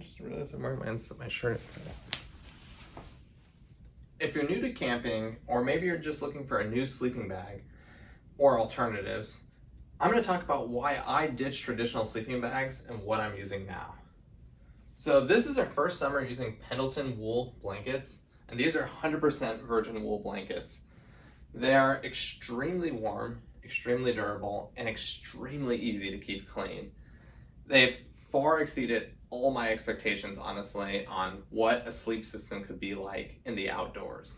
just realized I'm wearing my shirt. So. If you're new to camping, or maybe you're just looking for a new sleeping bag or alternatives, I'm going to talk about why I ditched traditional sleeping bags and what I'm using now. So this is our first summer using Pendleton wool blankets, and these are 100% virgin wool blankets. They are extremely warm, extremely durable, and extremely easy to keep clean. They've far exceeded all my expectations, honestly, on what a sleep system could be like in the outdoors.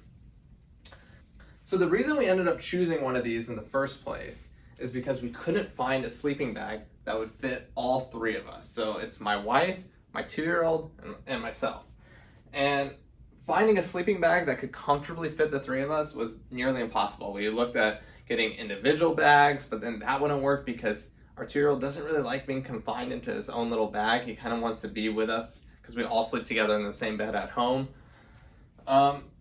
So the reason we ended up choosing one of these in the first place is because we couldn't find a sleeping bag that would fit all three of us. So it's my wife, my 2-year-old, and myself. And finding a sleeping bag that could comfortably fit the three of us was nearly impossible. We looked at getting individual bags, but then that wouldn't work because our 2-year-old doesn't really like being confined into his own little bag. He kind of wants to be with us because we all sleep together in the same bed at home.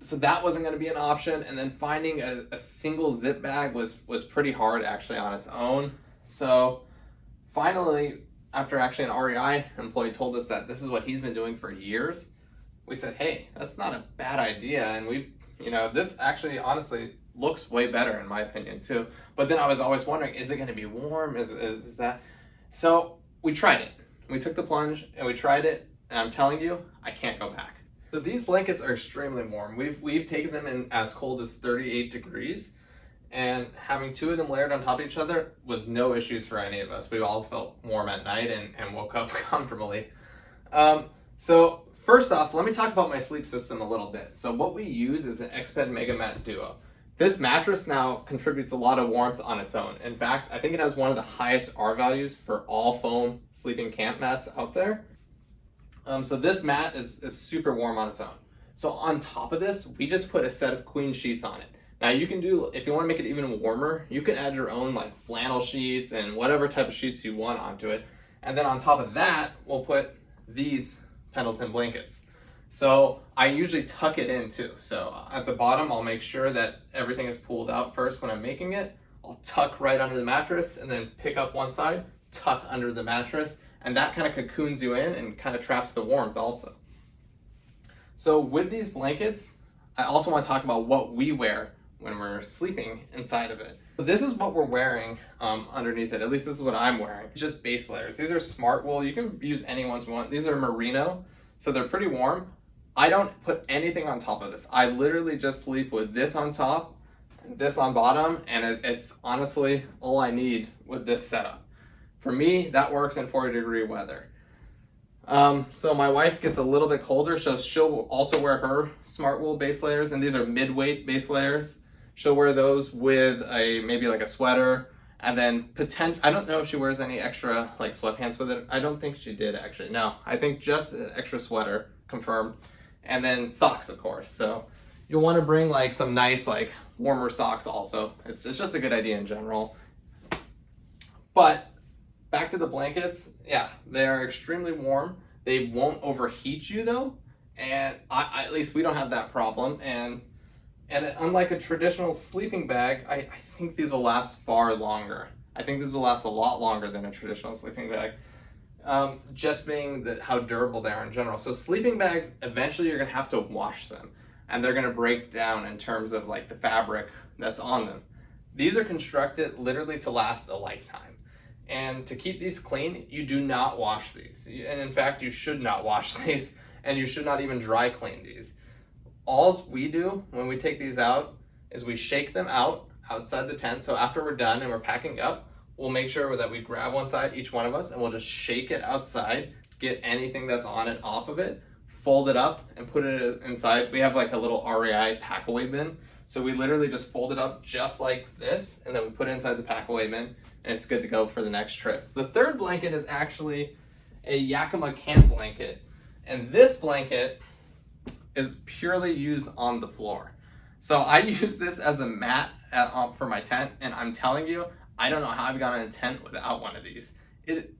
So that wasn't going to be an option. And then finding a single zip bag was pretty hard actually on its own. So finally, after actually an REI employee told us that this is what he's been doing for years, we said, hey, that's not a bad idea. And this actually honestly looks way better in my opinion too. But then I was always wondering, is it going to be warm? Is that? So we tried it. We took the plunge and we tried it. And I'm telling you, I can't go back. So these blankets are extremely warm. We've taken them in as cold as 38 degrees. And having two of them layered on top of each other was no issues for any of us. We all felt warm at night and woke up comfortably. So first off, let me talk about my sleep system a little bit. So what we use is an Exped MegaMat Duo. This mattress now contributes a lot of warmth on its own. In fact, I think it has one of the highest R values for all foam sleeping camp mats out there. So this mat is super warm on its own. So on top of this, we just put a set of queen sheets on it. Now you can do, if you want to make it even warmer, you can add your own like flannel sheets and whatever type of sheets you want onto it. And then on top of that, we'll put these Pendleton blankets. So I usually tuck it in too. So at the bottom, I'll make sure that everything is pulled out first when I'm making it. I'll tuck right under the mattress and then pick up one side, tuck under the mattress, and that kind of cocoons you in and kind of traps the warmth also. So with these blankets, I also want to talk about what we wear when we're sleeping inside of it. So this is what we're wearing underneath it. At least this is what I'm wearing. It's just base layers. These are smart wool. You can use any ones you want. These are merino, so they're pretty warm. I don't put anything on top of this. I literally just sleep with this on top, this on bottom, and it's honestly all I need with this setup. For me, that works in 40-degree weather. So my wife gets a little bit colder, so she'll also wear her smart wool base layers, and these are mid-weight base layers. She'll wear those with maybe like a sweater, and then I don't know if she wears any extra like sweatpants with it. I don't think she did actually. No, I think just an extra sweater, confirmed, and then socks of course. So you'll want to bring like some nice like warmer socks also. It's just a good idea in general. But back to the blankets, yeah, they are extremely warm. They won't overheat you though, and at least we don't have that problem. And unlike a traditional sleeping bag, I think these will last far longer. I think these will last a lot longer than a traditional sleeping bag, just being how durable they are in general. So sleeping bags, eventually you're gonna have to wash them, and they're gonna break down in terms of like the fabric that's on them. These are constructed literally to last a lifetime. And to keep these clean, you do not wash these. And in fact, you should not wash these, and you should not even dry clean these. All we do when we take these out is we shake them outside the tent. So after we're done and we're packing up, we'll make sure that we grab one side, each one of us, and we'll just shake it outside, get anything that's on it off of it, fold it up, and put it inside. We have like a little REI pack-away bin. So we literally just fold it up just like this, and then we put it inside the pack-away bin, and it's good to go for the next trip. The third blanket is actually a Yakima Camp Blanket, and this blanket is purely used on the floor. So I use this as a mat for my tent, and I'm telling you, I don't know how I've gotten a tent without one of these. It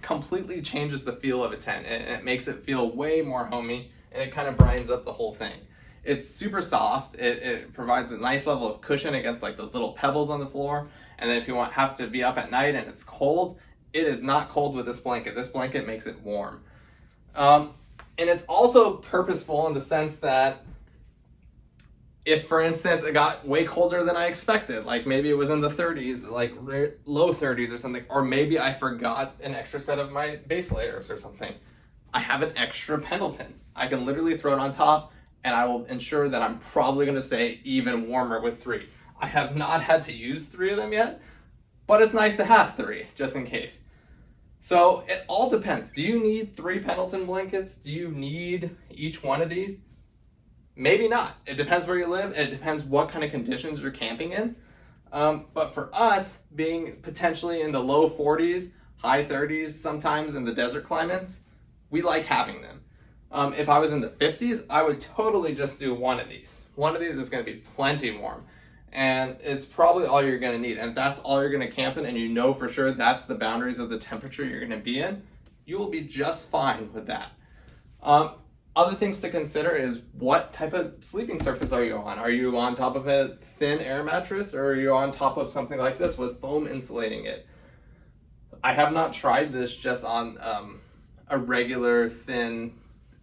completely changes the feel of a tent, and it makes it feel way more homey, and it kind of brightens up the whole thing. It's super soft. It provides a nice level of cushion against like those little pebbles on the floor. And then if you have to be up at night and it's cold, it is not cold with this blanket. This blanket makes it warm. And it's also purposeful in the sense that if, for instance, it got way colder than I expected, like maybe it was in the 30s, like low 30s or something, or maybe I forgot an extra set of my base layers or something, I have an extra Pendleton. I can literally throw it on top, and I will ensure that I'm probably going to stay even warmer with 3. I have not had to use 3 of them yet, but it's nice to have 3 just in case. So it all depends. Do you need 3 Pendleton blankets? Do you need each one of these? Maybe not. It depends where you live. It depends what kind of conditions you're camping in. But for us, being potentially in the low 40s, high 30s sometimes in the desert climates, we like having them. If I was in the 50s, I would totally just do one of these. One of these is going to be plenty warm. And it's probably all you're going to need. And if that's all you're going to camp in, and you know for sure that's the boundaries of the temperature you're going to be in, you will be just fine with that. Other things to consider is what type of sleeping surface are you on? Are you on top of a thin air mattress, or are you on top of something like this with foam insulating it? I have not tried this just on a regular thin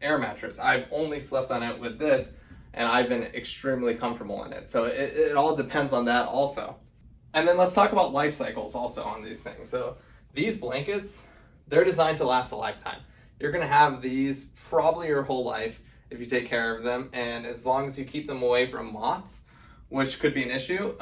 air mattress. I've only slept on it with this, and I've been extremely comfortable in it. So it all depends on that also. And then let's talk about life cycles also on these things. So these blankets, they're designed to last a lifetime. You're gonna have these probably your whole life if you take care of them, and as long as you keep them away from moths, which could be an issue,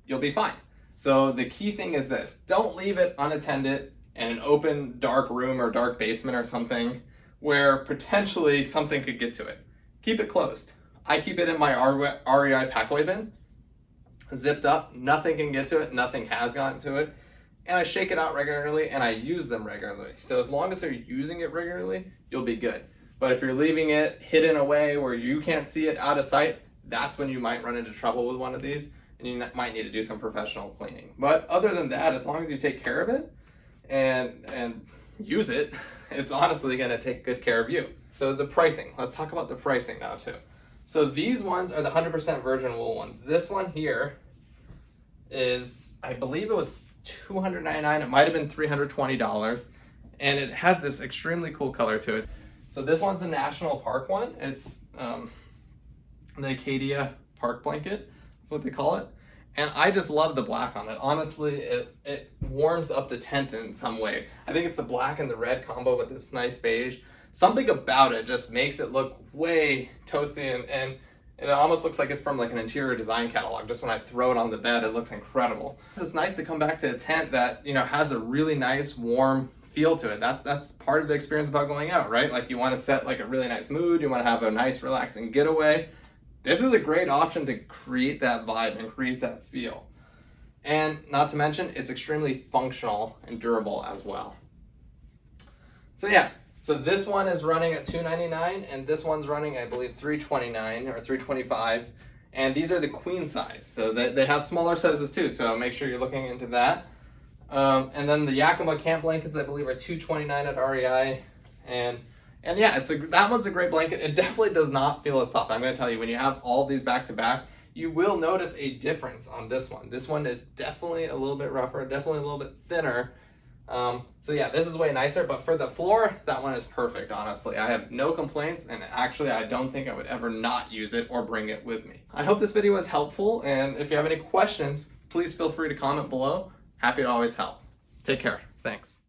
you'll be fine. So the key thing is this: don't leave it unattended in an open, dark room or dark basement or something where potentially something could get to it. Keep it closed. I keep it in my REI packaway bin, zipped up, nothing can get to it, nothing has gotten to it, and I shake it out regularly and I use them regularly. So as long as they're using it regularly, you'll be good. But if you're leaving it hidden away where you can't see it out of sight, that's when you might run into trouble with one of these, and you might need to do some professional cleaning. But other than that, as long as you take care of it and use it, it's honestly gonna take good care of you. So the pricing, let's talk about the pricing now too. So these ones are the 100% virgin wool ones. This one here is, I believe it was $299, it might have been $320, and it had this extremely cool color to it. So this one's the National Park one. It's the Acadia Park Blanket, that's what they call it. And I just love the black on it. Honestly, it warms up the tent in some way. I think it's the black and the red combo with this nice beige. Something about it just makes it look way toasty, and it almost looks like it's from like an interior design catalog. Just when I throw it on the bed, it looks incredible. It's nice to come back to a tent that, you know, has a really nice warm feel to it. That's part of the experience about going out, right? Like you want to set like a really nice mood, you want to have a nice relaxing getaway. This is a great option to create that vibe and create that feel. And not to mention, it's extremely functional and durable as well. So yeah, so this one is running at $299, and this one's running, I believe, $329 or $325. And these are the queen size. So they have smaller sizes too, so make sure you're looking into that. And then the Yakima Camp Blankets, I believe, are $229 at REI. And yeah, that one's a great blanket. It definitely does not feel as soft. I'm going to tell you, when you have all these back to back, you will notice a difference on this one. This one is definitely a little bit rougher, definitely a little bit thinner. So yeah, this is way nicer, but for the floor, that one is perfect, honestly. I have no complaints, and actually I don't think I would ever not use it or bring it with me. I hope this video was helpful, and if you have any questions, please feel free to comment below. Happy to always help. Take care. Thanks.